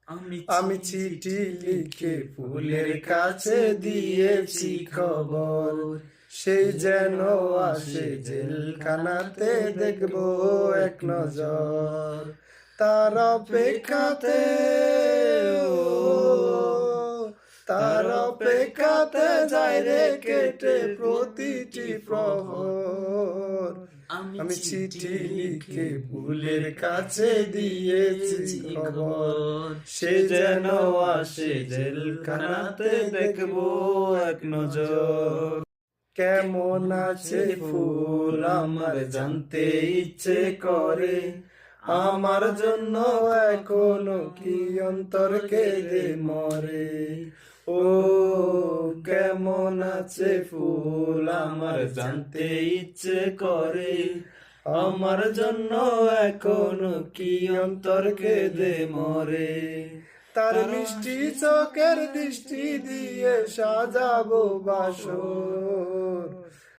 আমি চিঠি লিখে ফুলের কাছে দিয়েছি খবর, সেই যেন আসে জেলখানাতে দেখবো এক নজর। তার অপেক্ষাতে, ও তার অপেক্ষাতে যায় রে কেটে প্রতিটি প্রহর। আমি চিঠি লিখে ফুলের কাছে দিয়েছি খবর, সে যেন আসে জেলখানাতে দেখবো এক নজর। কেমন আছে ফুল আমার জানতে ইচ্ছে করে, আমার জন্য এখনো কি অন্তর কেঁদে মরে। ও কেমন আছে ফুল আমার জানতে ইচ্ছে করে, আমার জন্য এখনো কি অন্তর কেঁদে মরে। তার মিষ্টি চোখের দৃষ্টি দিয়ে সাজাবো বাসর।